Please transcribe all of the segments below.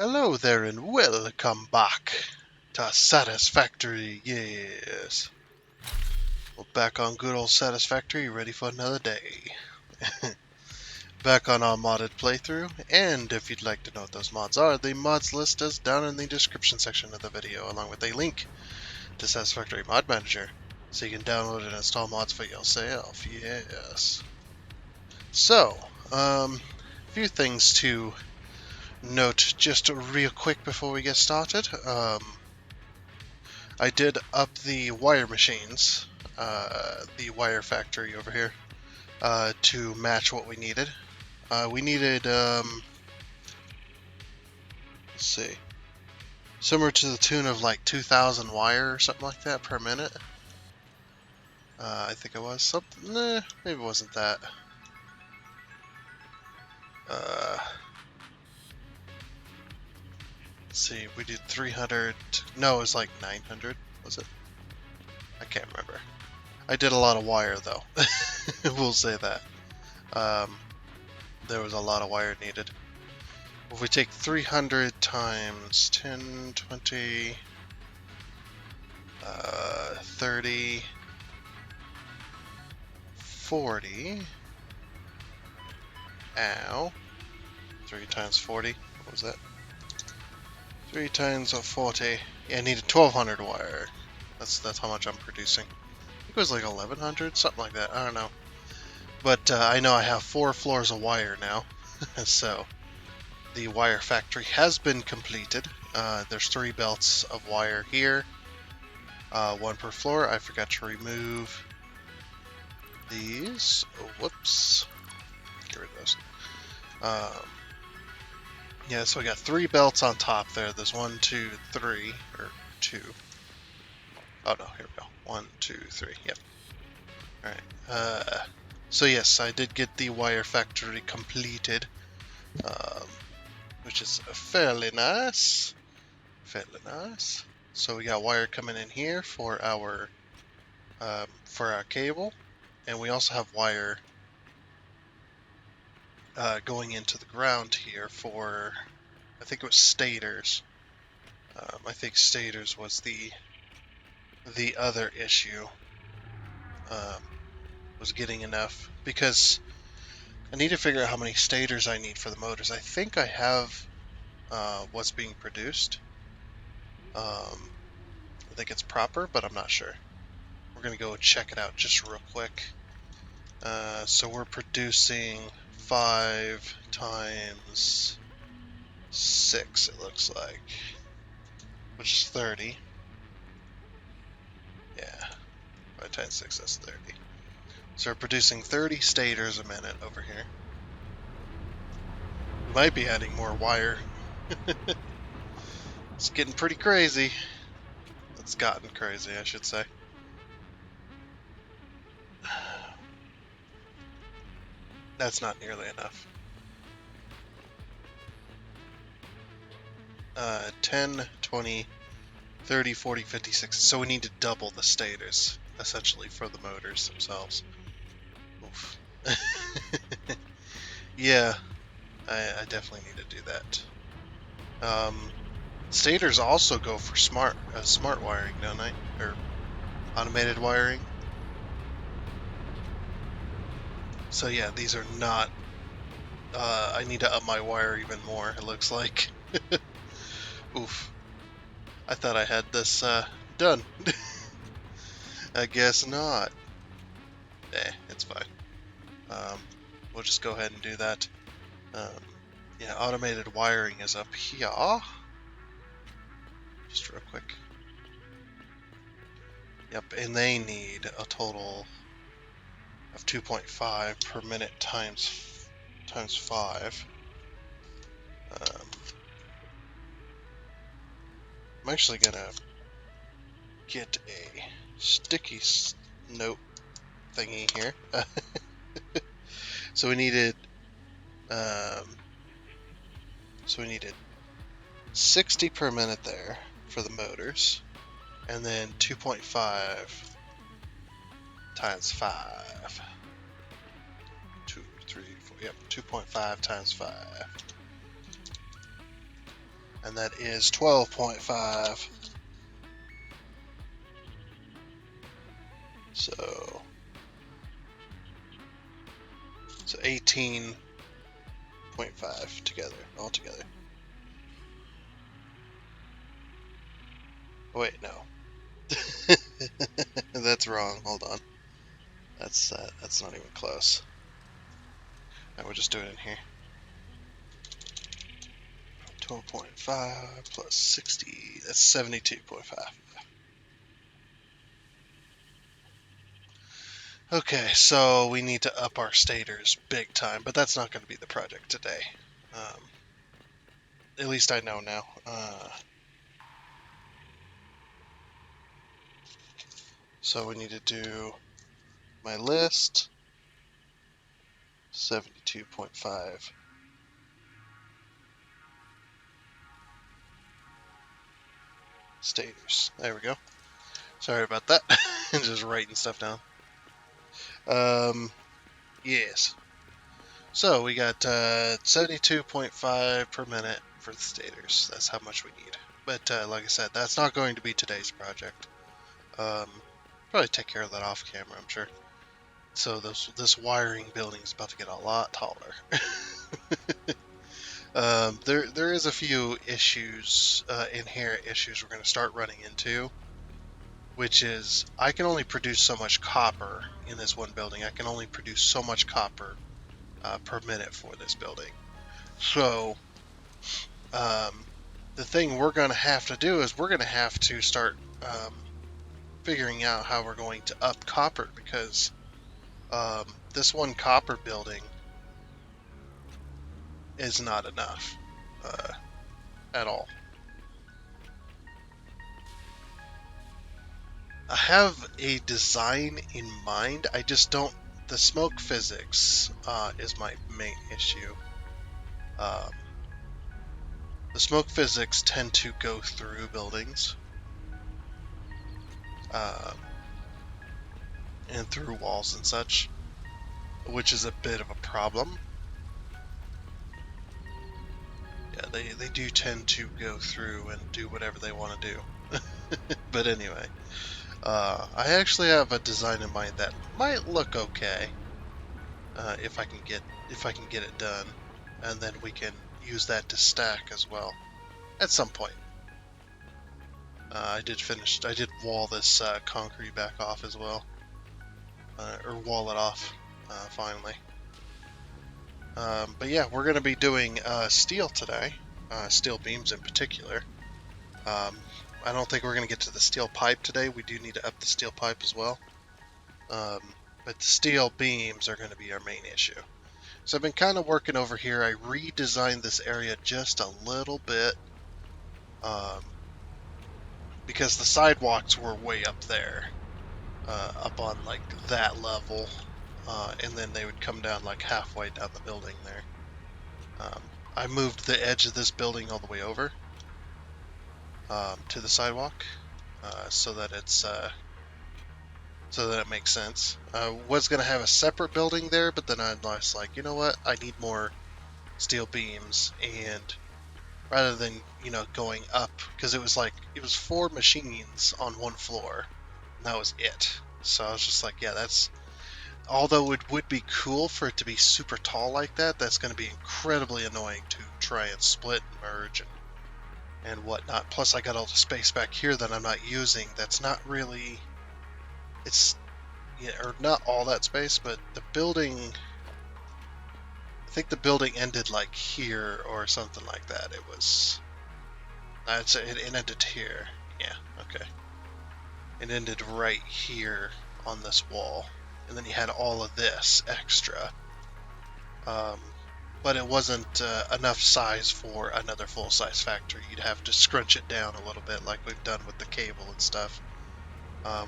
Hello there and welcome back to Satisfactory, yes. We're back on good old Satisfactory, ready for another day. Back on our modded playthrough, and if you'd like to know what those mods are, the mods list is down in the description section of the video, along with a link to Satisfactory Mod Manager, so you can download and install mods for yourself, yes. So, a few things to note just real quick before we get started. I did up the wire machines, the wire factory over here, to match what we needed. We needed, let's see, somewhere to the tune of like 2,000 wire or something like that per minute. I think it was something. Nah, maybe it wasn't that. Let's see, we did 300. No, it was like 900. Was it? I can't remember. I did a lot of wire though. We'll say that. There was a lot of wire needed. If we take 300 times 10, 20, 30, 40. Ow. 3 times 40. What was that? 3 times 40. Yeah, I needed 1,200 wire. That's how much I'm producing. I think it was like 1,100, something like that. I don't know. But I know I have 4 floors of wire now. So the wire factory has been completed. There's 3 belts of wire here. 1 per floor. I forgot to remove these. Oh, whoops. Get rid of those. Yeah, so we got 3 belts on top there. There's 1, 2, 3, or 2. Oh no, here we go. 1, 2, 3. Yep. Alright. So yes, I did get the wire factory completed, which is fairly nice. Fairly nice. So we got wire coming in here for our cable, and we also have wire going into the ground here for, I think it was stators. I think stators was the other issue. Was getting enough, because I need to figure out how many stators I need for the motors. I think I have what's being produced. I think it's proper, but I'm not sure. We're gonna go check it out just real quick. So we're producing 5 times 6, it looks like, which is 30. Yeah, 5 times 6, that's 30. So we're producing 30 stators a minute over here. We might be adding more wire. It's getting pretty crazy. It's gotten crazy, I should say. That's not nearly enough. 10, 20, 30, 40, 50, 60. So we need to double the stators, essentially, for the motors themselves. Oof. Yeah, I definitely need to do that. Stators also go for smart wiring, don't they? Or automated wiring. So yeah, these are not. I need to up my wire even more, it looks like. Oof. I thought I had this done. I guess not. It's fine. We'll just go ahead and do that. Yeah, automated wiring is up here. Just real quick. Yep, and they need a total of 2.5 per minute times 5. I'm actually gonna get a sticky note thingy here. So we needed 60 per minute there for the motors, and then 2.5 times 5. 2, 3, 4, yep, 2.5 times 5. and that is 12.5. So 18.5 together, all together. Wait, no. That's wrong. Hold on. That's not even close. I will just do it in here. 12.5 plus 60. That's 72.5. Okay, so we need to up our stators big time, but that's not going to be the project today. At least I know now. So we need to do my list. 72.5. Stators. There we go. Sorry about that. Just writing stuff down. Yes. So we got 72.5 per minute for the stators. That's how much we need. But like I said, that's not going to be today's project. Probably take care of that off camera, I'm sure. So this wiring building is about to get a lot taller. There is a few issues, inherent issues we're going to start running into, which is I can only produce so much copper in this one building. I can only produce so much copper per minute for this building. So the thing we're going to have to do is we're going to have to start figuring out how we're going to up copper, because this one copper building is not enough at all. I have a design in mind. I just don't. The smoke physics is my main issue. The smoke physics tend to go through buildings and through walls and such, which is a bit of a problem. Yeah, they do tend to go through and do whatever they want to do. But anyway, I actually have a design in mind that might look okay if I can get it done, and then we can use that to stack as well at some point. I did wall this concrete back off as well, or wall it off finally. But yeah, we're going to be doing steel today, steel beams in particular. I don't think we're going to get to the steel pipe today. We do need to up the steel pipe as well. But the steel beams are going to be our main issue. So I've been kind of working over here. I redesigned this area just a little bit because the sidewalks were way up there, up on like that level, and then they would come down like halfway down the building there. I moved the edge of this building all the way over to the sidewalk, so that it makes sense. Was gonna have a separate building there, but then I was like, you know what? I need more steel beams, and rather than going up, because it was 4 machines on one floor, and that was it. So I was just like, yeah, that's. Although it would be cool for it to be super tall like that, that's going to be incredibly annoying to try and split and merge and whatnot. Plus, I got all the space back here that I'm not using. That's not really. Or not all that space, but the building. I think the building ended like here or something like that. It was. I'd say it ended here. Yeah, okay. It ended right here on this wall. And then you had all of this extra. But it wasn't enough size for another full-size factory. You'd have to scrunch it down a little bit like we've done with the cable and stuff.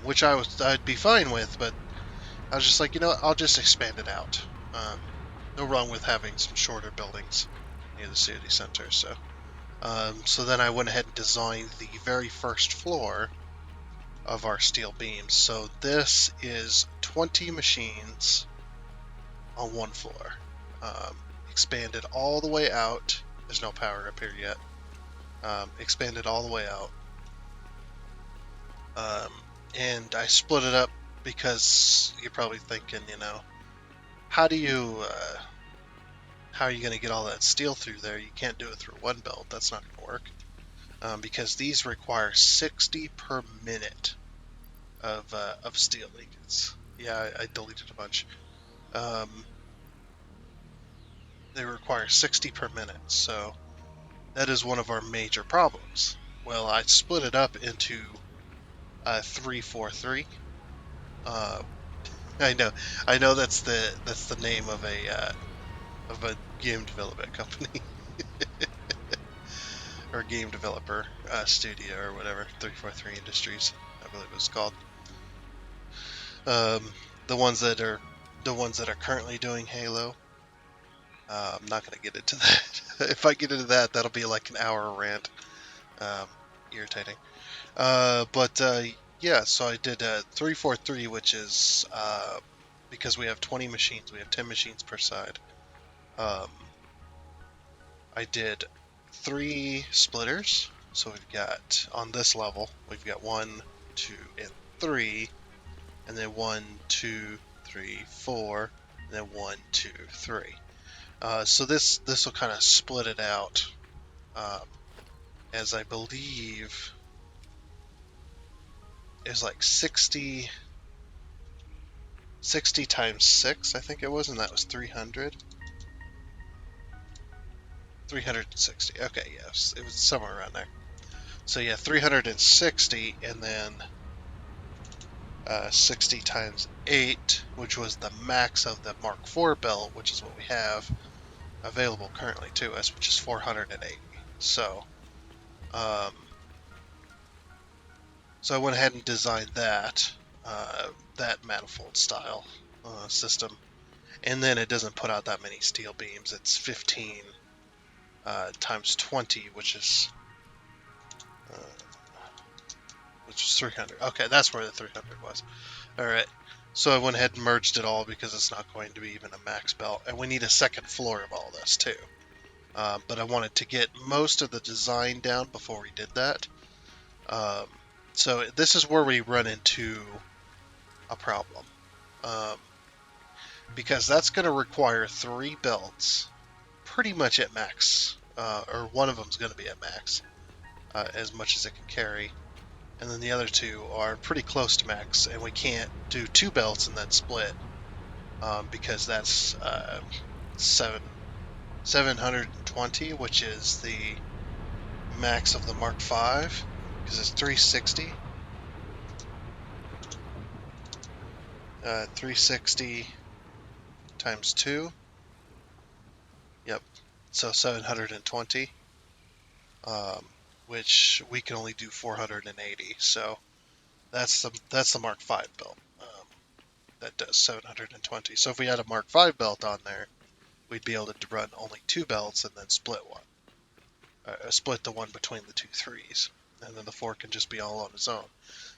Which I'd be fine with, but I was just like, I'll just expand it out. No wrong with having some shorter buildings near the city center. So then I went ahead and designed the very first floor of our steel beams. So this is 20 machines on one floor. Expanded all the way out. There's no power up here yet. expanded all the way out. And I split it up because you're probably thinking, how do you, how are you going to get all that steel through there? You can't do it through one belt. That's not going to work. Because these require 60 per minute of steel ingots. Yeah, I deleted a bunch. They require 60 per minute, so that is one of our major problems. Well, I split it up into 343. Uh, I know that's the name of a game development company or game developer studio or whatever. 343 Industries, I believe it was called. Um, the ones that are currently doing Halo. I'm not going to get into that. If I get into that, that'll be like an hour rant. Um, irritating. But yeah, so I did 343, which is because we have 20 machines, we have 10 machines per side. Um, I did 3 splitters. So we've got, on this level, we've got 1, 2, and 3, and then 1, 2, 3, 4, and then 1, 2, 3. So this will kind of split it out, um, as I believe is like 60 times 6, I think it was, and that was 300. 360. Okay, yes, it was somewhere around there. So yeah, 360, and then 60 times 8, which was the max of the Mark IV belt, which is what we have available currently to us, which is 480. So, um, so I went ahead and designed that manifold style system, and then it doesn't put out that many steel beams. It's 15 times 20, which is 300. Okay, that's where the 300 was. All right. So I went ahead and merged it all because it's not going to be even a max belt, and we need a second floor of all this too. But I wanted to get most of the design down before we did that. Um, so this is where we run into a problem, um, because that's going to require 3 belts, pretty much at max, or one of them is going to be at max, as much as it can carry. And then the other 2 are pretty close to max, and we can't do 2 belts and then split, because that's 720, which is the max of the Mark V, because it's 360. 360 times 2. Yep. So 720, um, which we can only do 480. So that's the Mark V belt. That does 720. So if we had a Mark V belt on there, we'd be able to run only 2 belts and then split one. Split the one between the 2 threes, and then the 4 can just be all on its own.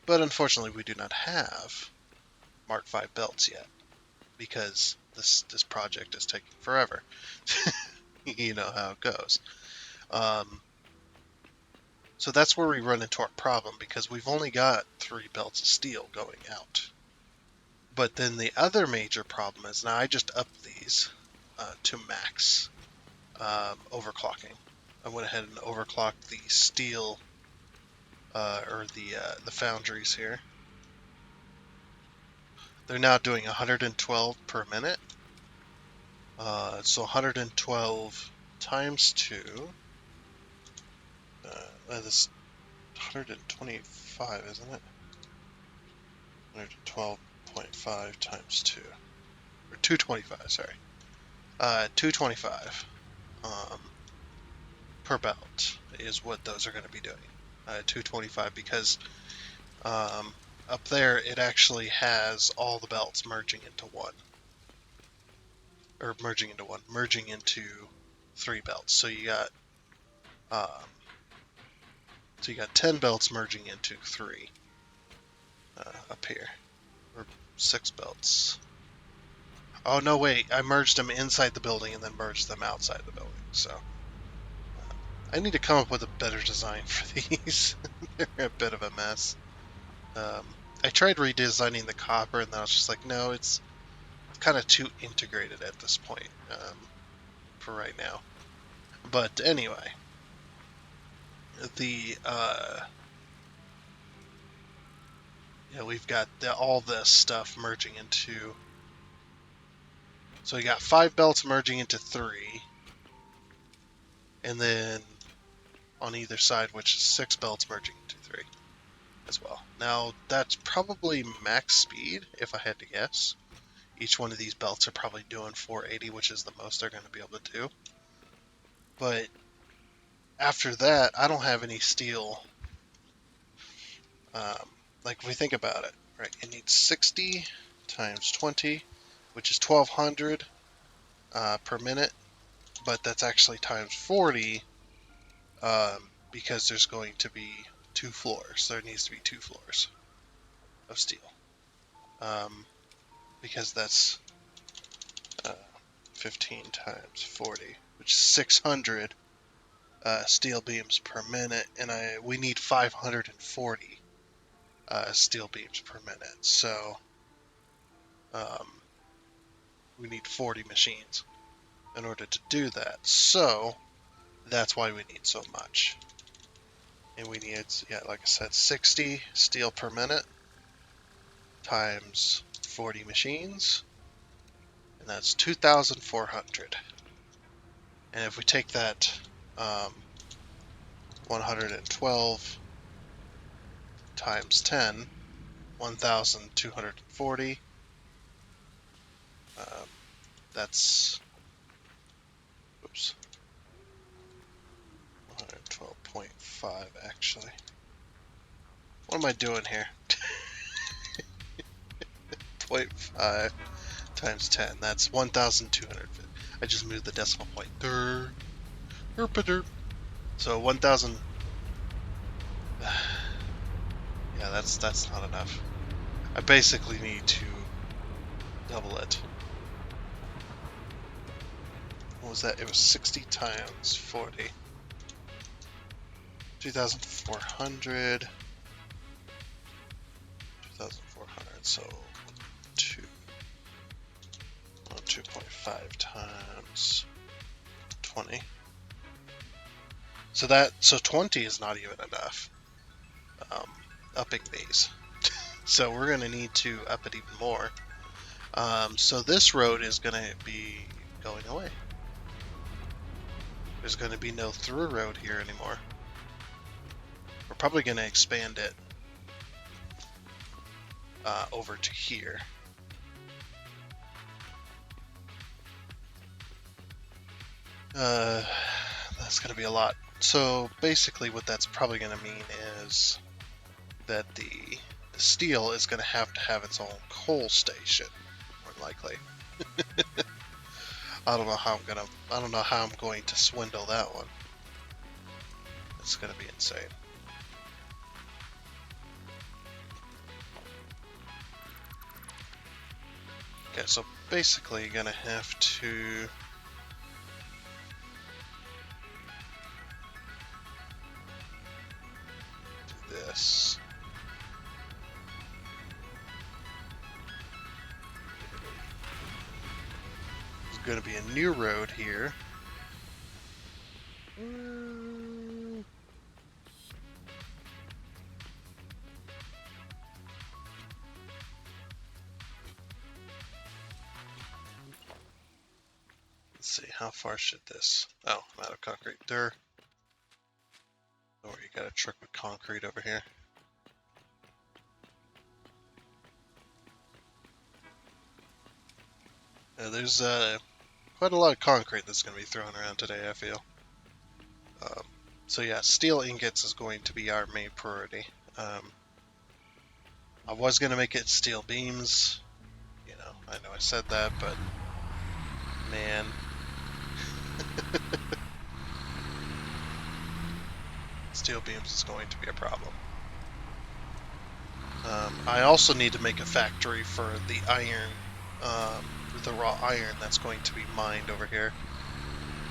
But unfortunately, we do not have Mark V belts yet, because this project is taking forever. You know how it goes. So that's where we run into our problem, because we've only got 3 belts of steel going out. But then the other major problem is, now I just upped these to max overclocking. I went ahead and overclocked the steel, or the foundries here. They're now doing 112 per minute. So 112 times 2. That's 125, isn't it? 112.5 times 2. Or 225, sorry. 225 per belt is what those are going to be doing. 225, because up there it actually has all the belts merging into one. Or merging into 3 belts. So you got 10 belts merging into 3 up here, or 6 belts. Oh no, wait! I merged them inside the building and then merged them outside the building. So I need to come up with a better design for these. They're a bit of a mess. I tried redesigning the copper, and then I was just like, no, it's kind of too integrated at this point for right now. But anyway, the we've got all this stuff merging into. So we got 5 belts merging into 3, and then on either side, which is 6 belts merging into 3 as well. Now that's probably max speed, if I had to guess. Each one of these belts are probably doing 480, which is the most they're going to be able to do. But after that, I don't have any steel. Like if we think about it, right? It needs 60 times 20, which is 1200 per minute, but that's actually times 40 because there's going to be 2 floors. There needs to be 2 floors of steel because that's 15 times 40, which is 600 steel beams per minute, and we need 540 steel beams per minute. So we need 40 machines in order to do that. So that's why we need so much. And we need, like I said, 60 steel per minute times 40 machines, and that's 2,400. And if we take that 112 times 10, 1,240, that's, oops, 112.5 actually. What am I doing here? 0.5 times 10, that's 1,250. I just moved the decimal point. So 1,000. Yeah, that's not enough. I basically need to double it. What was that? It was 60 times 40. 2,400. 2,400, so 2.5 times 20. So 20 is not even enough. Upping these. So we're going to need to up it even more. So this road is going to be going away. There's going to be no through road here anymore. We're probably going to expand it over to here. That's going to be a lot. So basically what that's probably going to mean is that the steel is going to have its own coal station, more likely. I don't know how I'm going to swindle that one. It's going to be insane. Okay, so basically you're going to have to do this. There's going to be a new road here. Let's see, how far should this... Oh, I'm out of concrete. Or you got a truck with concrete over here. There's quite a lot of concrete that's going to be thrown around today, I feel. So yeah, steel ingots is going to be our main priority. I was going to make it steel beams. You know I said that, but man. Steel beams is going to be a problem. I also need to make a factory for the iron, the raw iron that's going to be mined over here.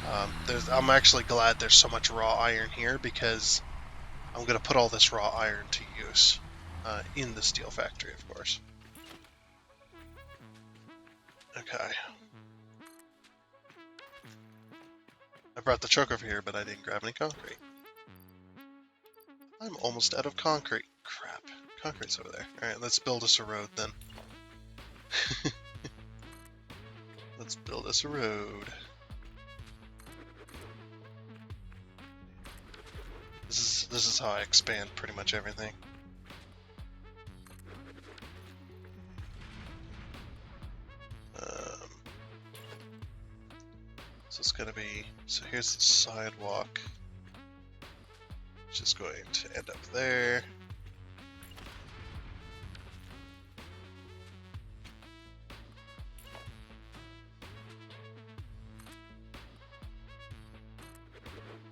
I'm actually glad there's so much raw iron here because I'm going to put all this raw iron to use in the steel factory, of course. Okay. I brought the truck over here, but I didn't grab any concrete. I'm almost out of concrete. Crap. Concrete's over there. Alright, let's build us a road then. Let's build us a road. This is how I expand pretty much everything. So it's gonna be, so here's the sidewalk, which is going to end up there.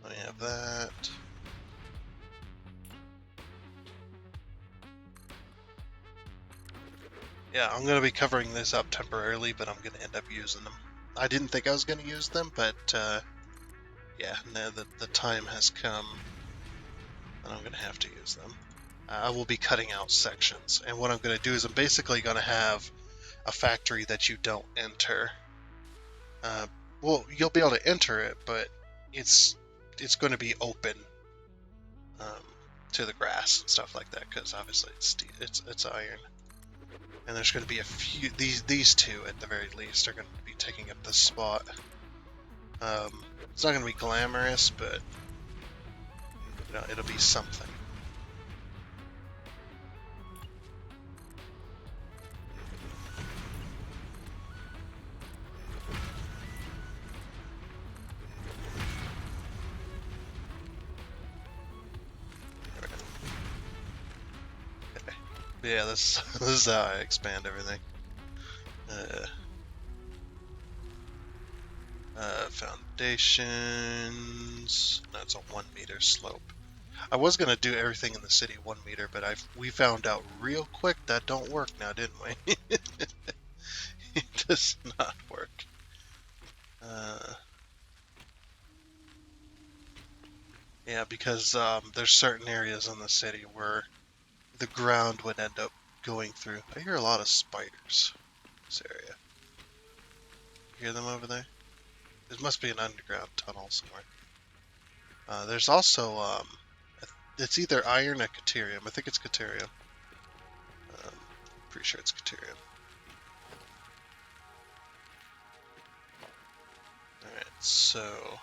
I have that. Yeah, I'm going to be covering this up temporarily, but I'm going to end up using them. I didn't think I was going to use them, but yeah, now that the time has come, and I'm going to have to use them. I will be cutting out sections, and what I'm going to do is I'm basically going to have a factory that you don't enter. Well, you'll be able to enter it, but it's going to be open to the grass and stuff like that, because obviously it's iron. And there's going to be a few, these two at the very least are going to be taking up this spot. It's not going to be glamorous, but you know, it'll be something. Okay. Yeah, this is how I expand everything. Foundations. No, it's a 1 meter slope. I was gonna do everything in the city 1 meter, but we found out real quick that don't work now, didn't we? It does not work. Yeah, because there's certain areas in the city where the ground would end up going through. I hear a lot of spiders in this area. You hear them over there? There must be an underground tunnel somewhere. There's also, it's either iron or caterium. I think it's caterium. Pretty sure it's caterium. Alright, so...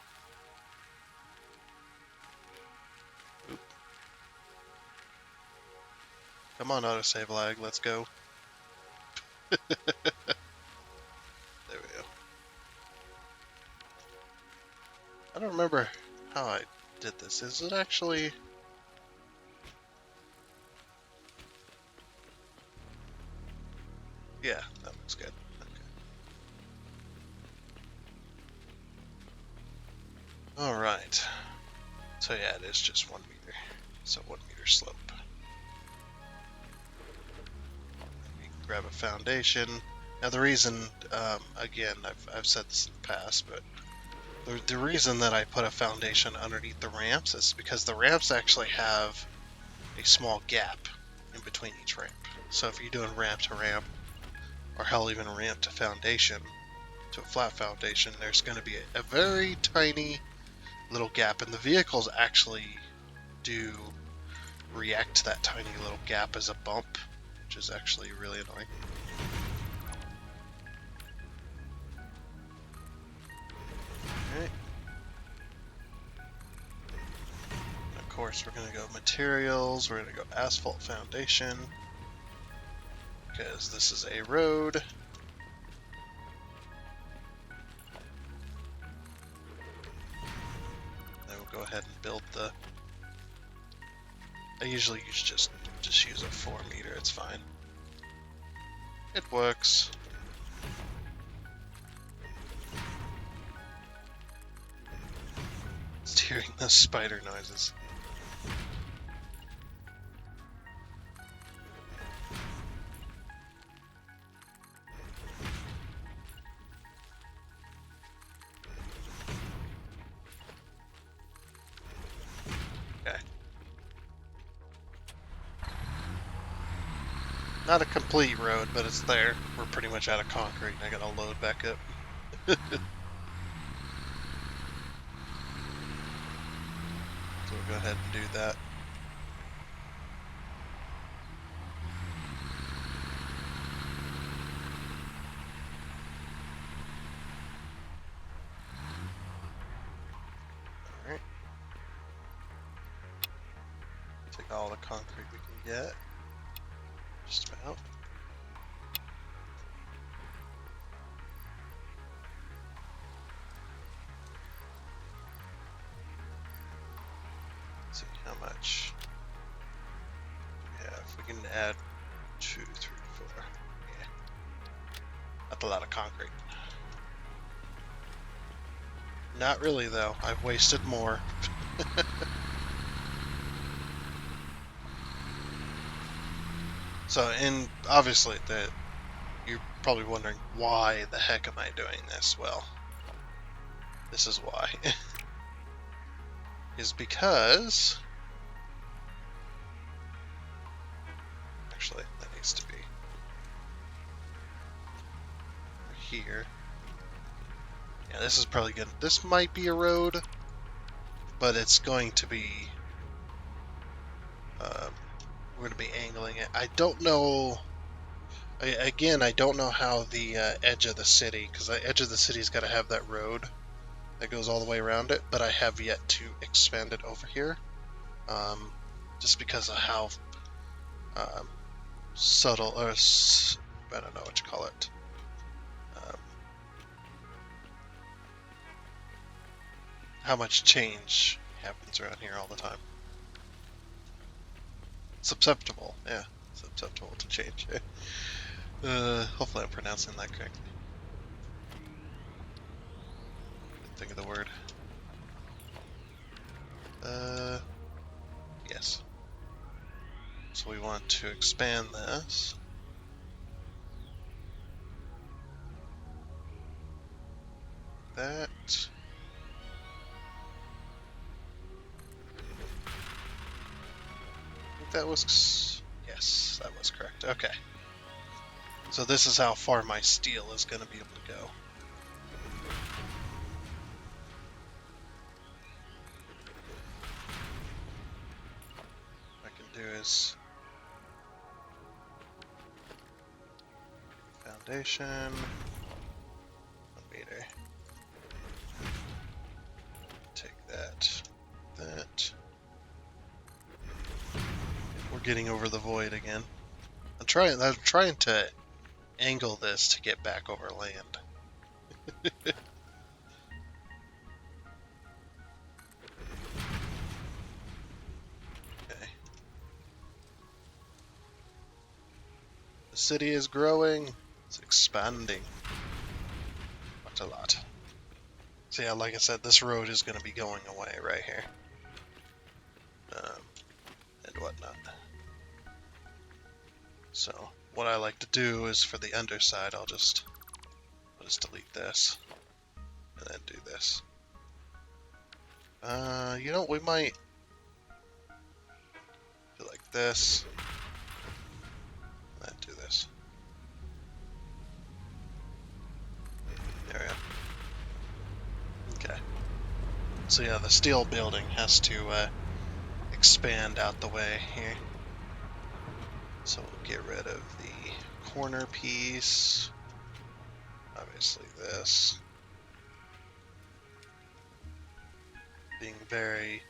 Oop. Come on, autosave lag, let's go. There we go. I don't remember how I did this. Is it actually... Yeah, that looks good. Okay. Alright. So yeah, it is just 1 meter. So 1 meter slope. Grab a foundation. Now the reason, again, I've said this in the past, but the reason that I put a foundation underneath the ramps is because the ramps actually have a small gap in between each ramp. So if you're doing ramp to ramp, or hell, even ramp to foundation, to a flat foundation, there's going to be a very tiny little gap, and the vehicles actually do react to that tiny little gap as a bump, which is actually really annoying. Alright. Of course, we're going to go materials, we're going to go asphalt foundation, because this is a road. Then we'll go ahead and build the... I usually just use a 4 meter, it's fine. It works. Just hearing those spider noises. Not a complete road, but it's there. We're pretty much out of concrete, and I gotta load back up. So we'll go ahead and do that. Alright. Take all the concrete we can get. Just about. Let's see how much we have. We can add 2, 3, 4. Yeah. That's a lot of concrete. Not really, though. I've wasted more. So, and obviously, you're probably wondering, why the heck am I doing this? Well, this is why. Is because... Actually, that needs to be here. Yeah, this is probably good. This might be a road, but it's going to be... we're going to be angling it. I don't know... Again, I don't know how the edge of the city, because the edge of the city's got to have that road that goes all the way around it, but I have yet to expand it over here, just because of how subtle, or I don't know what you call it, how much change happens around here all the time. Susceptible, yeah, susceptible to change. Hopefully I'm pronouncing that correctly. Didn't think of the word. Yes. So we want to expand this. That. I think that was... Yes, that was correct. Okay. So this is how far my steel is going to be able to go. What I can do is... Foundation... 1 meter. Take that. That. We're getting over the void again. I'm trying to angle this to get back over land. Okay. The city is growing. It's expanding. Quite a lot. So yeah, like I said, this road is going to be going away right here. And whatnot. So what I like to do is for the underside, I'll just delete this and then do this. You know, we might do like this and then do this. There we go. Okay. So yeah, the steel building has to expand out the way here. So we'll get rid of the corner piece. Obviously this. Being very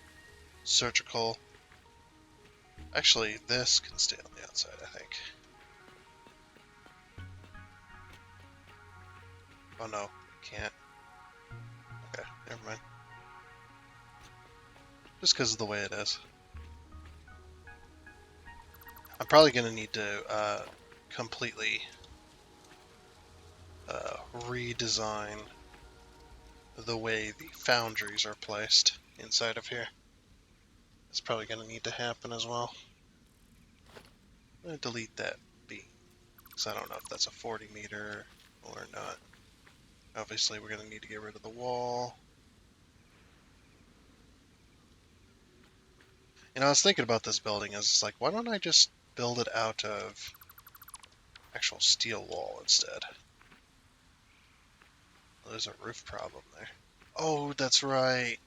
surgical. Actually, this can stay on the outside, I think. Oh no, it can't. Okay, never mind. Just because of the way it is. I'm probably going to need to completely redesign the way the foundries are placed inside of here. It's probably going to need to happen as well. I'm going to delete that beam, because I don't know if that's a 40 meter or not. Obviously we're going to need to get rid of the wall. You know, I was thinking about this building, I was like, why don't I just build it out of actual steel wall instead. Well, there's a roof problem there. Oh, that's right.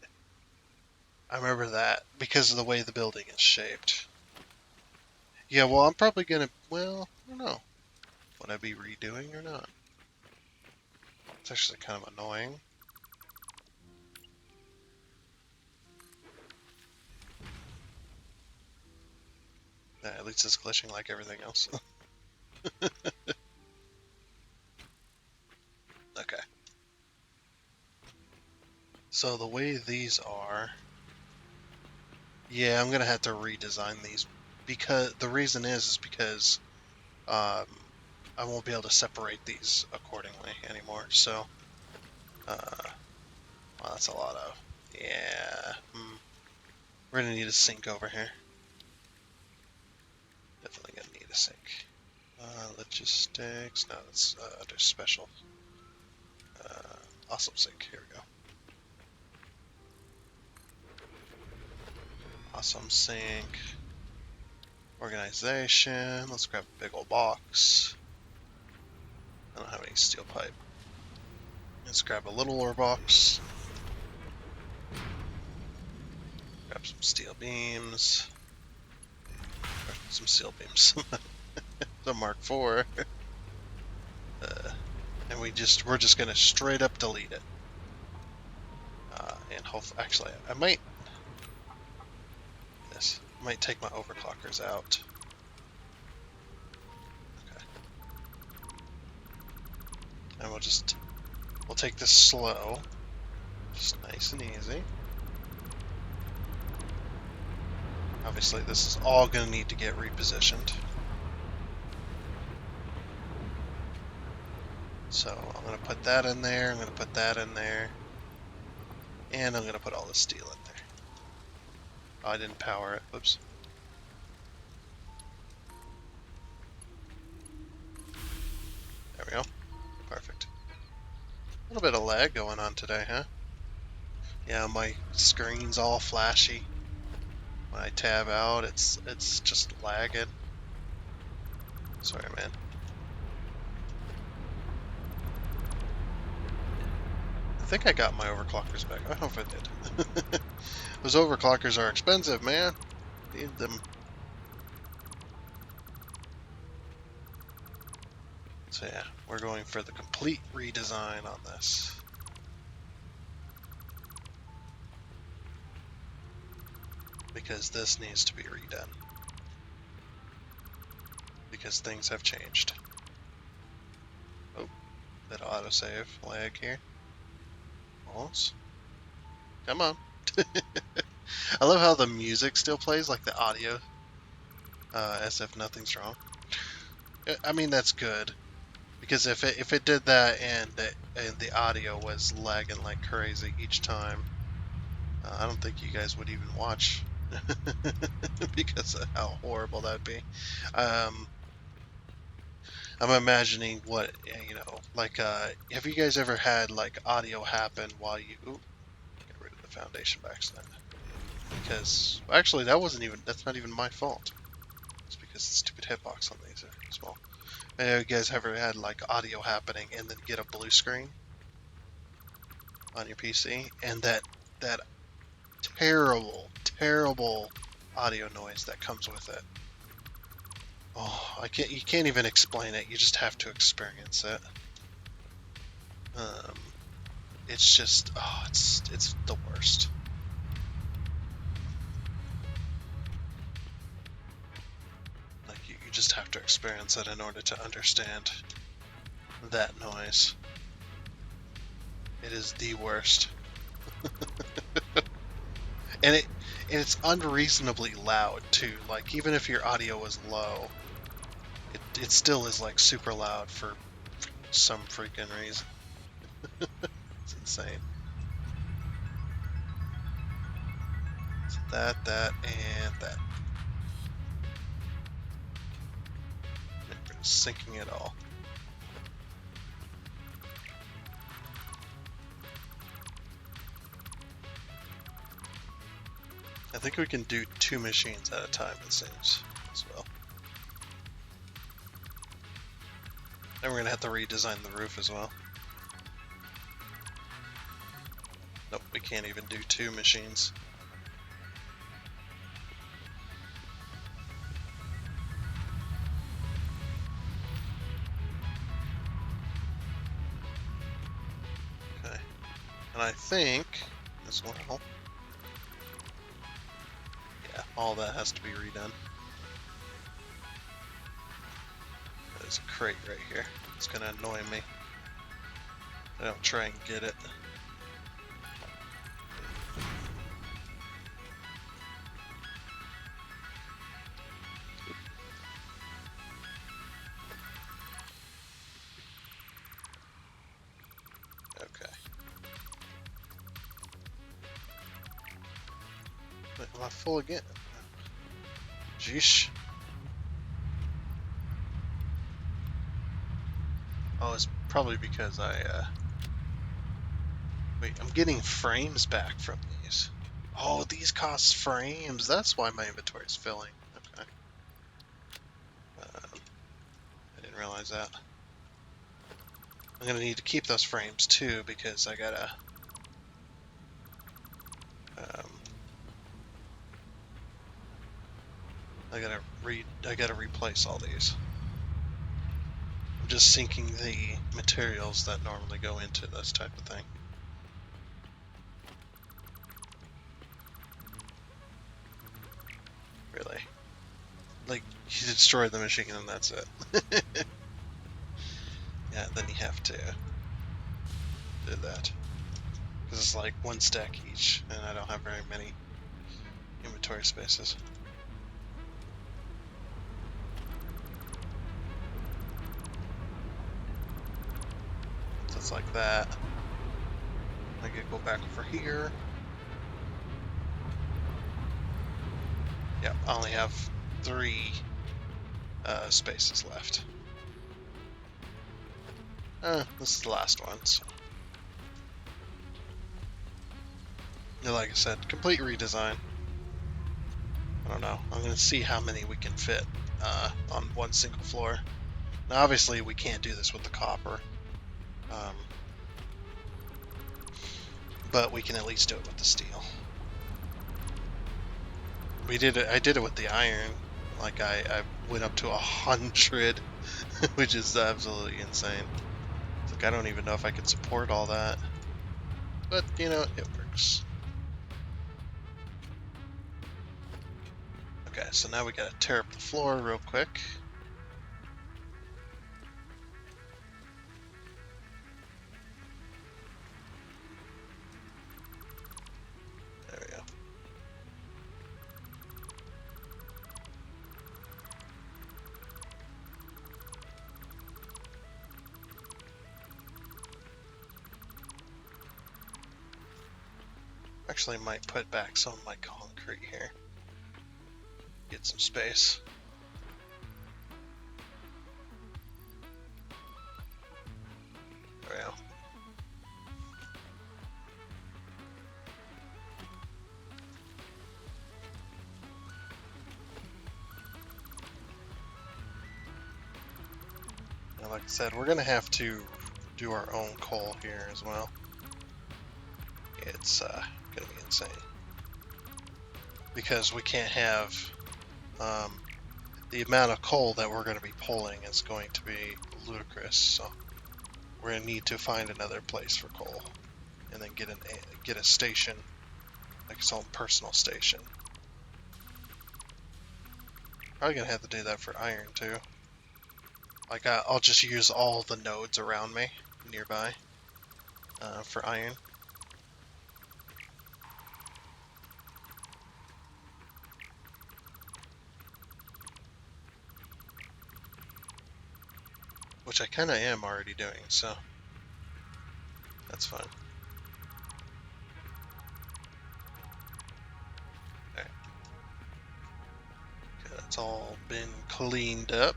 I remember that because of the way the building is shaped. Yeah, well, I'm probably gonna. Well, I don't know. Would I be redoing or not? It's actually kind of annoying. Yeah, at least it's glitching like everything else. Okay. So the way these are, yeah, I'm gonna have to redesign these because the reason is because um, I won't be able to separate these accordingly anymore. So, well, that's a lot of, yeah. We're gonna need a sink over here. Definitely gonna need a sink. Logistics. No, that's under special. Awesome sink. Here we go. Awesome sink. Organization. Let's grab a big old box. I don't have any steel pipe. Let's grab a little ore box. Grab some steel beams. Or some steel beams. The Mark IV. And we're just gonna straight up delete it. And hopefully, actually, I might take my overclockers out. Okay. And we'll take this slow, just nice and easy. Obviously, this is all gonna need to get repositioned. So I'm gonna put that in there. I'm gonna put that in there. And I'm gonna put all the steel in there. Oh, I didn't power it. Whoops. There we go. Perfect. A little bit of lag going on today, huh? Yeah, my screen's all flashy. When I tab out, it's just lagging. Sorry, man. I think I got my overclockers back. I hope I did. Those overclockers are expensive, man. Need them. So yeah, we're going for the complete redesign on this. Because this needs to be redone. Because things have changed. Oh, that autosave lag here. Almost. Come on. I love how the music still plays, like the audio, as if nothing's wrong. I mean, that's good. Because if it did that and the audio was lagging like crazy each time, I don't think you guys would even watch because of how horrible that'd be. I'm imagining what like have you guys ever had like audio happen while you get rid of the foundation by accident? Because actually that's not even my fault. It's because the stupid hitbox on these are small. You guys ever had like audio happening and then get a blue screen on your PC and that terrible audio noise that comes with it? Oh, you can't even explain it. You just have to experience it. It's just, it's the worst. Like you just have to experience it in order to understand that noise. It is the worst. And it's unreasonably loud too. Like even if your audio is low, it still is like super loud for some freaking reason. It's insane. So that, and that. We're sinking it all. I think we can do 2 machines at a time, it seems, as well. And we're gonna have to redesign the roof as well. Nope, we can't even do 2 machines. Okay. And I think as well, yeah, all that has to be redone. There's a crate right here. It's gonna annoy me. I don't try and get it. Okay. Wait, am I full again? Jeesh. Oh, it's probably because wait, I'm getting frames back from these. Oh, these cost frames. That's why my inventory is filling. Okay. I didn't realize that. I'm gonna need to keep those frames too because I gotta I gotta replace all these. I'm just sinking the materials that normally go into this type of thing. Really. Like, you destroy the machine and that's it. Yeah, then you have to do that. Because it's like 1 stack each, and I don't have very many inventory spaces. So it's like that. I could go back over here. Yep, I only have 3 spaces left. This is the last one, so. Yeah, like I said, complete redesign. I don't know. I'm going to see how many we can fit on 1 single floor. Now, obviously, we can't do this with the copper. But we can at least do it with the steel. I did it with the iron. Like, I went up to 100, which is absolutely insane. It's like, I don't even know if I could support all that. But, you know, it works. Okay, so now we gotta tear up the floor real quick. There we go. Actually, might put back some of my concrete here. Get some space. There we go. And like I said, we're gonna have to do our own coal here as well. It's gonna be insane. Because we can't have the amount of coal that we're going to be pulling is going to be ludicrous. So we're going to need to find another place for coal, and then get a station, like its own personal station. Probably going to have to do that for iron too. Like I'll just use all the nodes around me nearby for iron. Which I kind of am already doing, so that's fine. Okay, that's all been cleaned up.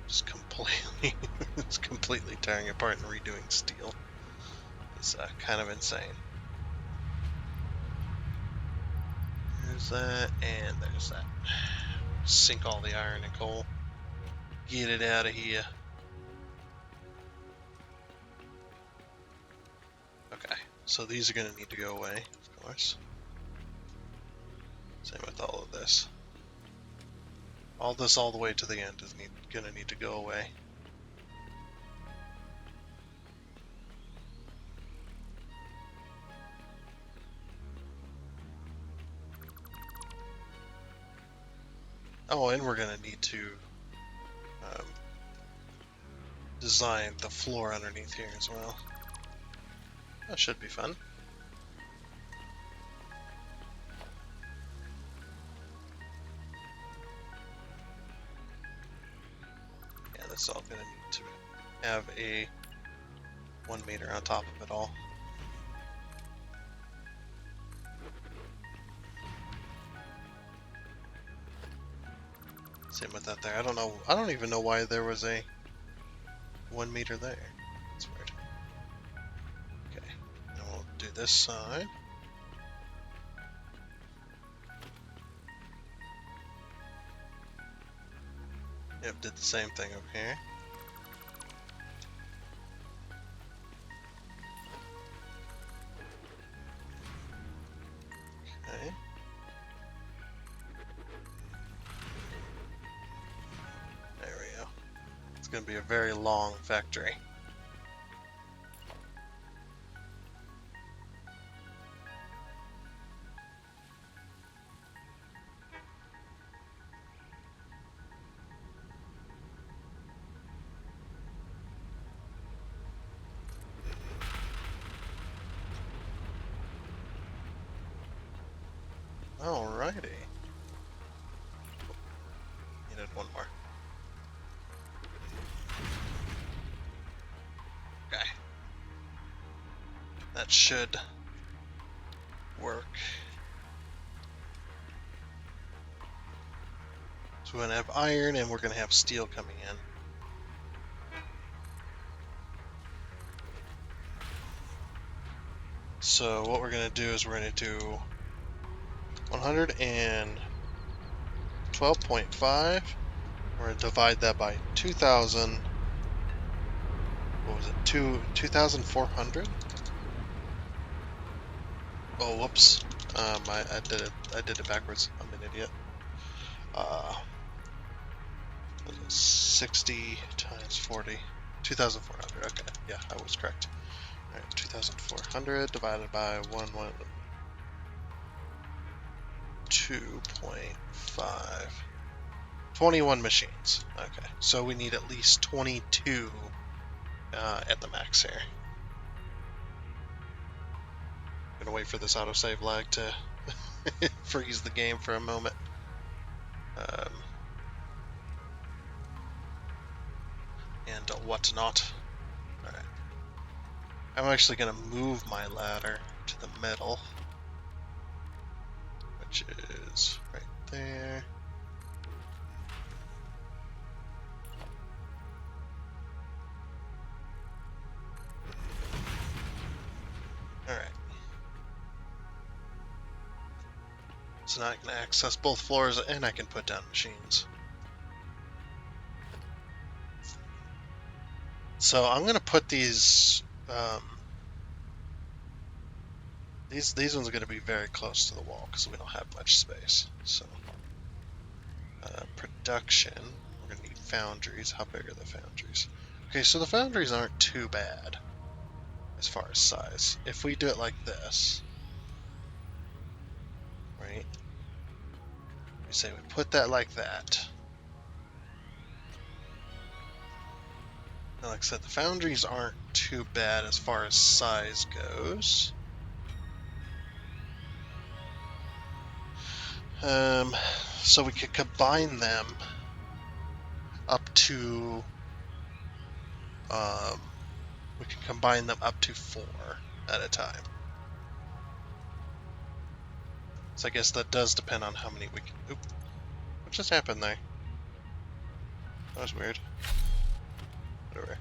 Just completely tearing apart and redoing steel. It's kind of insane. There's that, and there's that. Sink all the iron and coal. Get it out of here. Okay, so these are going to need to go away, of course. Same with all of this. All this all the way to the end is going to need to go away. Oh, and we're going to need to design the floor underneath here as well. That should be fun. Yeah, that's all going to need to have a 1 meter on top of it all. Same with that there. I don't even know why there was a 1 meter there. That's weird. Okay, now we'll do this side. Yep, did the same thing over here. Okay. There we go. It's going to be a very long factory. Alrighty. Needed one more. Okay. That should work. So we're going to have iron and we're going to have steel coming in. So what we're going to do is we're going to do 112.5. We're going to divide that by 2,000. What was it? 2,400? Oh, whoops. I did it backwards. I'm an idiot. 60 times 40. 2,400. Okay, yeah, I was correct. Alright, 2,400 divided by 2.5. 21 machines. Okay, so we need at least 22 at the max here. I'm gonna wait for this autosave lag to freeze the game for a moment. And whatnot. Alright. I'm actually gonna move my ladder to the middle, which is right there. Alright. So now I can access both floors and I can put down machines. So I'm gonna put these these ones are gonna be very close to the wall because we don't have much space. So production, we're gonna need foundries. How big are the foundries? Okay, so the foundries aren't too bad as far as size. If we do it like this, right? We say we put that like that. Now, like I said, the foundries aren't too bad as far as size goes. So we could combine them up to, we can combine them up to 4 at a time. So I guess that does depend on how many we can. Oop, what just happened there? That was weird. Whatever.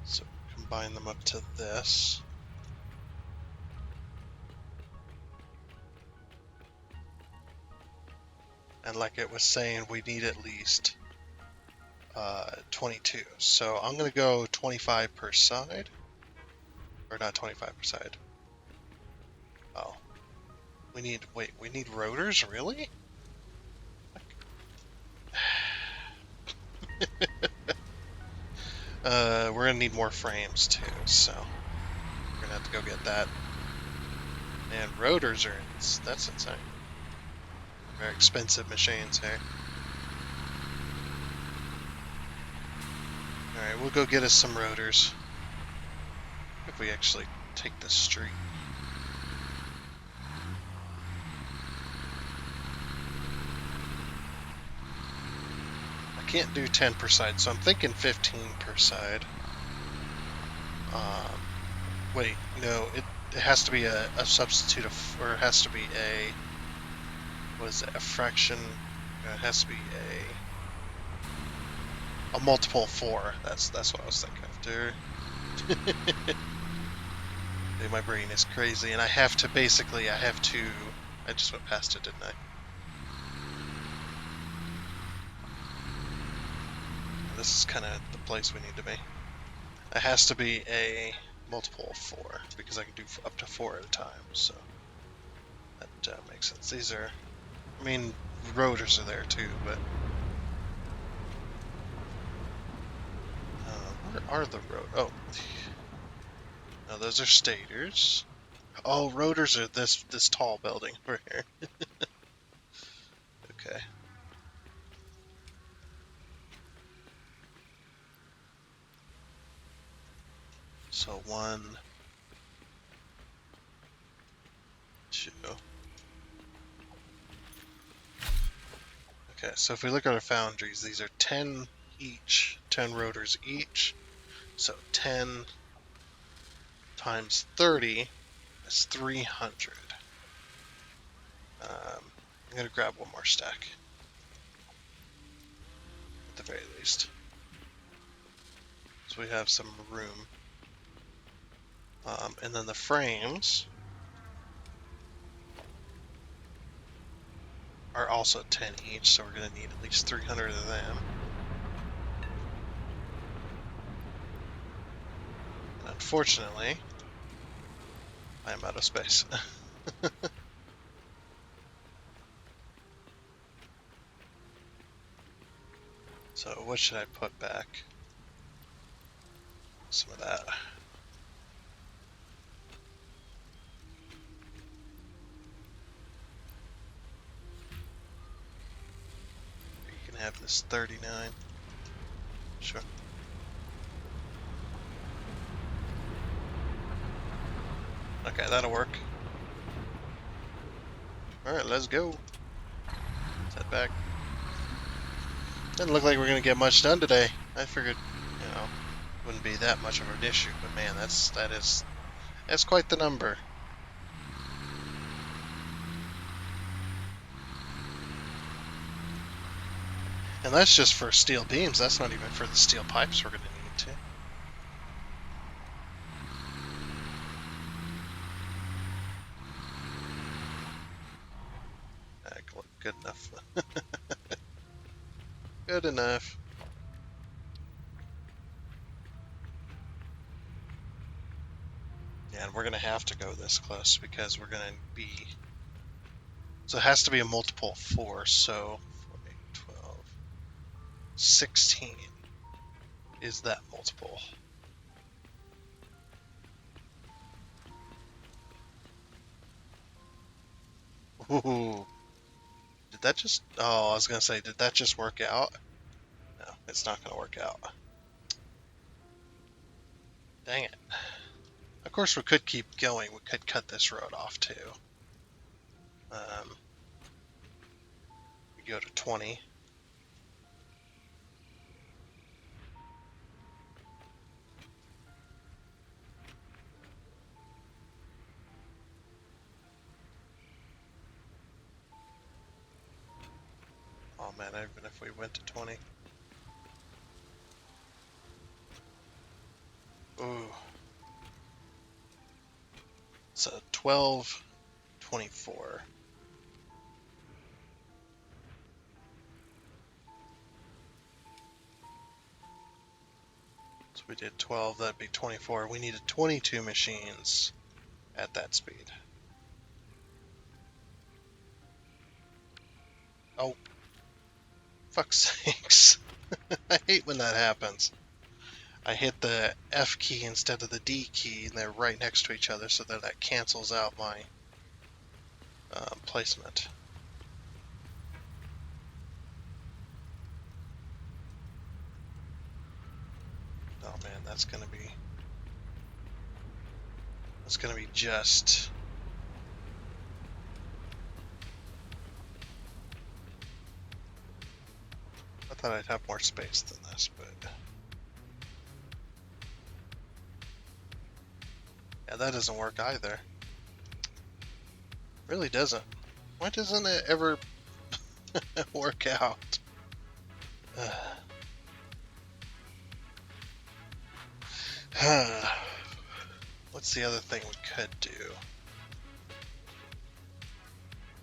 So combine them up to this. And like it was saying, we need at least 22. So I'm going to go 25 per side. Or not 25 per side. Oh. We need rotors? Really? We're going to need more frames too, so we're going to have to go get that. And rotors are, that's insane. Very expensive machines here. Alright, we'll go get us some rotors. If we actually take the street. I can't do 10 per side, so I'm thinking 15 per side. Wait, no, it has to be a substitute of, or it has to be a, what is it, a fraction, it has to be a multiple of 4. That's what I was thinking of, dude. Dude, my brain is crazy, and I have to, I just went past it, didn't I? This is kind of the place we need to be. It has to be a multiple of 4, because I can do up to 4 at a time, so that makes sense. These are, I mean, rotors are there too, but where are the rotors? Oh, no, those are stators. Oh, rotors are this tall building right here. Okay. So 1, 2. Okay, so if we look at our foundries, these are 10 each, 10 rotors each. So 10 times 30 is 300. I'm going to grab one more stack, at the very least. So we have some room. And then the frames are also 10 each, so we're going to need at least 300 of them. And unfortunately, I'm out of space. So what should I put back? Some of that. You can have this 39. Sure. Okay, that'll work. Alright, let's go. Let's head back. Doesn't look like we're going to get much done today. I figured, you know, wouldn't be that much of an issue, but man, that's quite the number. And that's just for steel beams. That's not even for the steel pipes we're going to need to. Good enough. Good enough. Yeah, and we're going to have to go this close because we're going to be... So it has to be a multiple of 4, so 4, 8, 12, 16 is that multiple. Ooh. Did that just... Oh, I was going to say, did that just work out? No, it's not going to work out. Dang it. Of course, we could keep going. We could cut this road off, too. We go to 20. Oh, man, even if we went to 20. Ooh. So 12, 24. We did 12, that'd be 24. We needed 22 machines at that speed. Oh, fuck's sakes. I hate when that happens. I hit the F key instead of the D key, and they're right next to each other, so that cancels out my placement. Oh man, that's gonna be just. I thought I'd have more space than this, but yeah, that doesn't work either. Really doesn't. Why doesn't it ever work out? What's the other thing we could do?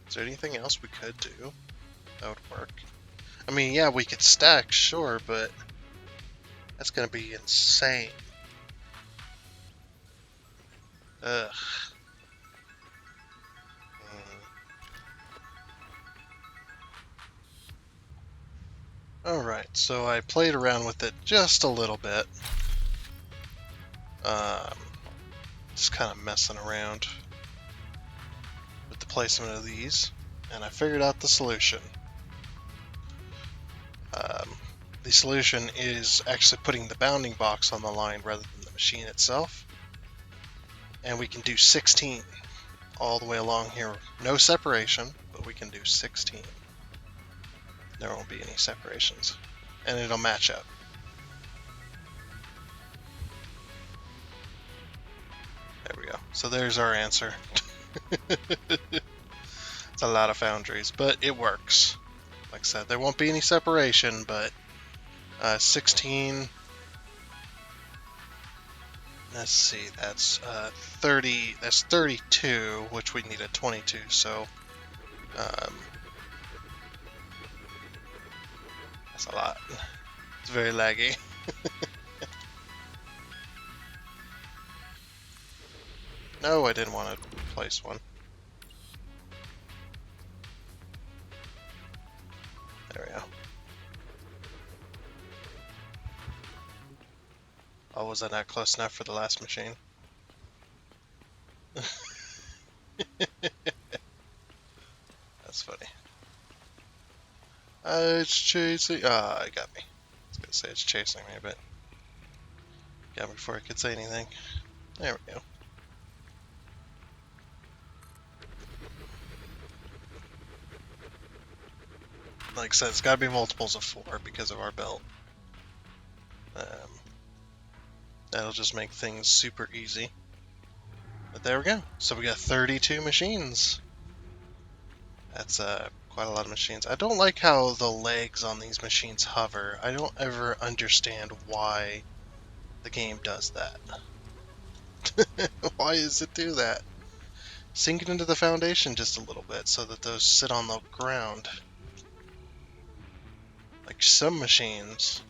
Is there anything else we could do that would work? I mean, yeah, we could stack, sure, but that's gonna be insane. Ugh. Alright, so I played around with it just a little bit. Just kind of messing around with the placement of these, and I figured out the solution. The solution is actually putting the bounding box on the line rather than the machine itself. And we can do 16 all the way along here. No separation, but we can do 16. There won't be any separations. And it'll match up. There we go. So there's our answer. It's a lot of foundries, but it works. Like I said, there won't be any separation, but 16. Let's see, that's 30. That's 32, which we need a 22. So that's a lot. It's very laggy. No, I didn't want to place one. There we go. Oh, was I not close enough for the last machine? That's funny. It's chasing. Ah, it got me. I was gonna say it's chasing me, but got me before I could say anything. There we go. Like I said, it's gotta be multiples of 4 because of our belt. That'll just make things super easy. But there we go. So we got 32 machines. That's quite a lot of machines. I don't like how the legs on these machines hover. I don't ever understand why the game does that. Why does it do that? Sink it into the foundation just a little bit so that those sit on the ground. Like some machines.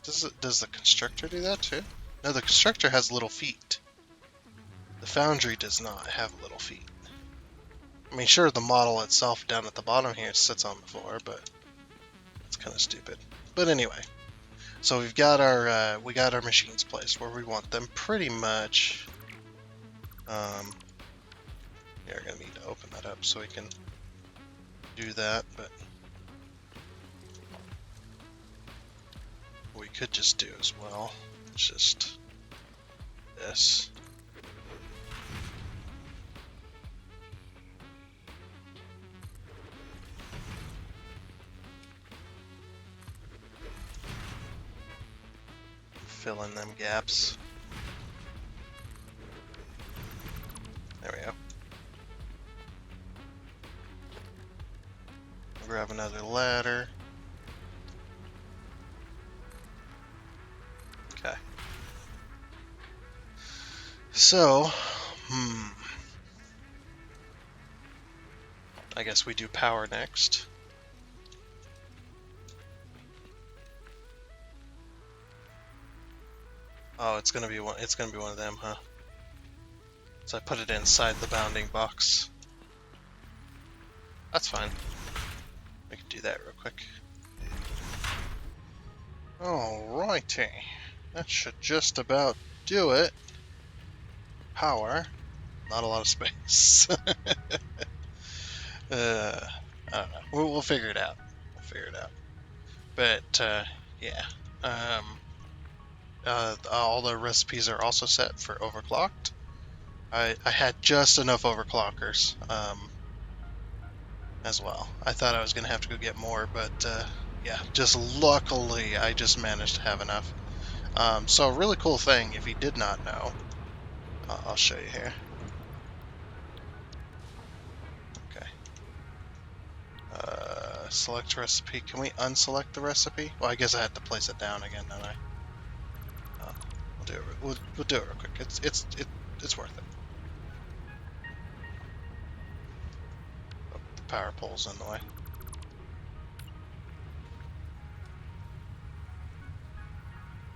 Does the constructor do that too? No, the constructor has little feet. The foundry does not have little feet. I mean, sure, the model itself down at the bottom here sits on the floor, but it's kind of stupid. But anyway, so we got our machines placed where we want them, pretty much. You're gonna need to open that up so we can do that, but we could just do as well. It's just this. Fill in them gaps. There we go. Grab another ladder. Okay. So, I guess we do power next. Oh, it's gonna be one. It's gonna be one of them, huh? So I put it inside the bounding box. That's fine. We can do that real quick. Alrighty. That should just about do it. Power. Not a lot of space. I don't know. We'll figure it out. We'll figure it out. But, yeah. All the recipes are also set for overclocked. I had just enough overclockers as well. I thought I was going to have to go get more, but yeah, just luckily I just managed to have enough. So a really cool thing, if you did not know, I'll show you here. Okay. Select recipe. Can we unselect the recipe? Well, I guess I have to place it down again, don't I? We'll do it. We'll do it real quick. It's worth it. Oh, the power pole's in the way.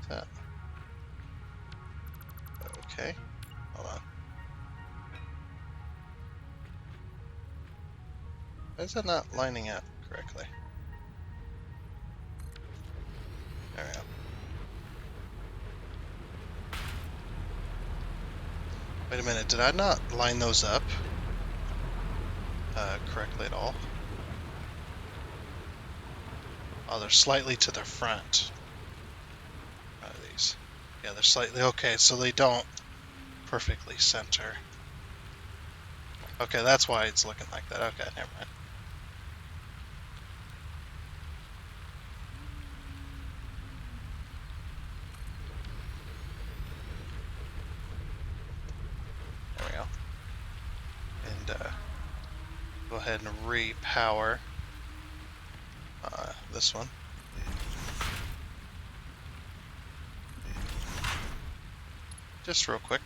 That. Okay. Hold on. Why is that not lining up correctly? There we go. Wait a minute, did I not line those up correctly at all? Oh, they're slightly to the front. These. Yeah, they're slightly... Okay, so they don't perfectly center. Okay, that's why it's looking like that. Okay, never mind. There we go. And go ahead and repower this one. Just real quick.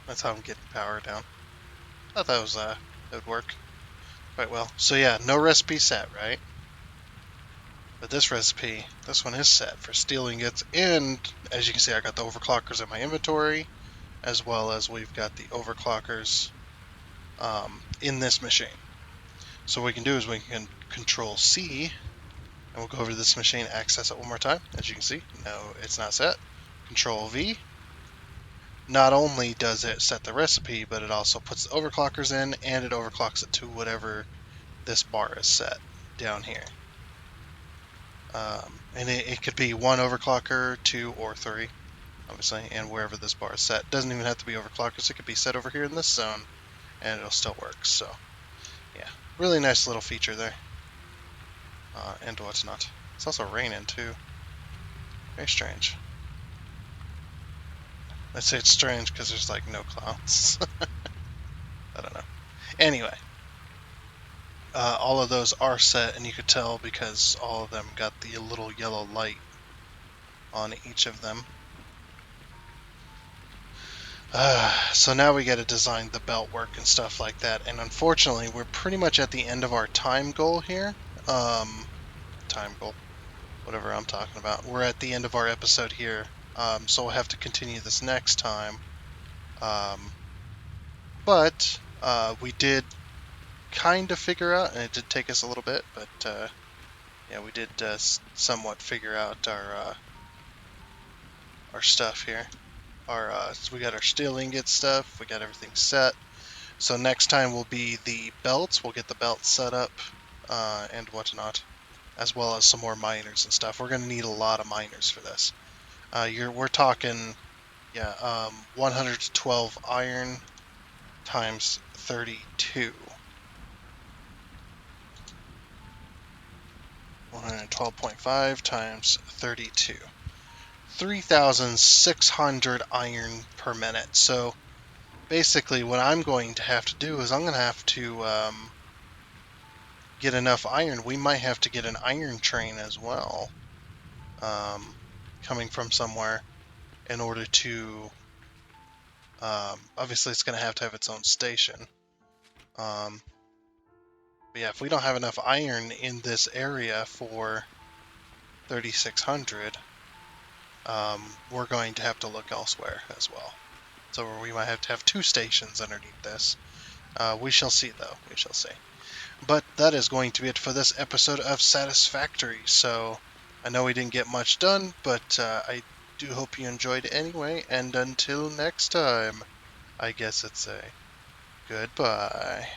That's how I'm getting power down. I thought that was that would work quite well. So yeah, no recipe set, right? But this recipe, this one is set for steel ingots, and as you can see, I got the overclockers in my inventory, as well as we've got the overclockers in this machine. So what we can do is we can Control C, and we'll go over to this machine, access it one more time. As you can see, no, it's not set. Control V. Not only does it set the recipe, but it also puts the overclockers in, and it overclocks it to whatever this bar is set down here. And it could be 1 overclocker, 2, or 3, obviously, and wherever this bar is set. Doesn't even have to be overclockers. It could be set over here in this zone, and it'll still work. So, yeah, really nice little feature there. And what's not. It's also raining, too. Very strange. I'd say it's strange because there's, like, no clouds. I don't know. Anyway. All of those are set, and you could tell because all of them got the little yellow light on each of them. So now we got to design the belt work and stuff like that, and unfortunately we're pretty much at the end of our time goal here. Time goal, whatever I'm talking about. We're at the end of our episode here, so we'll have to continue this next time. But we did kind of figure out, and it did take us a little bit, but yeah, we did somewhat figure out our stuff here. So we got our steel ingot stuff. We got everything set. So next time will be the belts. We'll get the belts set up and whatnot, as well as some more miners and stuff. We're going to need a lot of miners for this. We're talking, yeah, 112 iron times 32. 112.5 times 32. 3,600 iron per minute. So basically what I'm going to have to do is I'm going to have to get enough iron. We might have to get an iron train as well, coming from somewhere in order to, obviously it's going to have its own station. But yeah, if we don't have enough iron in this area for 3600, we're going to have to look elsewhere as well. So we might have to have two stations underneath this. We shall see, though. We shall see. But that is going to be it for this episode of Satisfactory. So I know we didn't get much done, but I do hope you enjoyed anyway. And until next time, I guess it's a goodbye.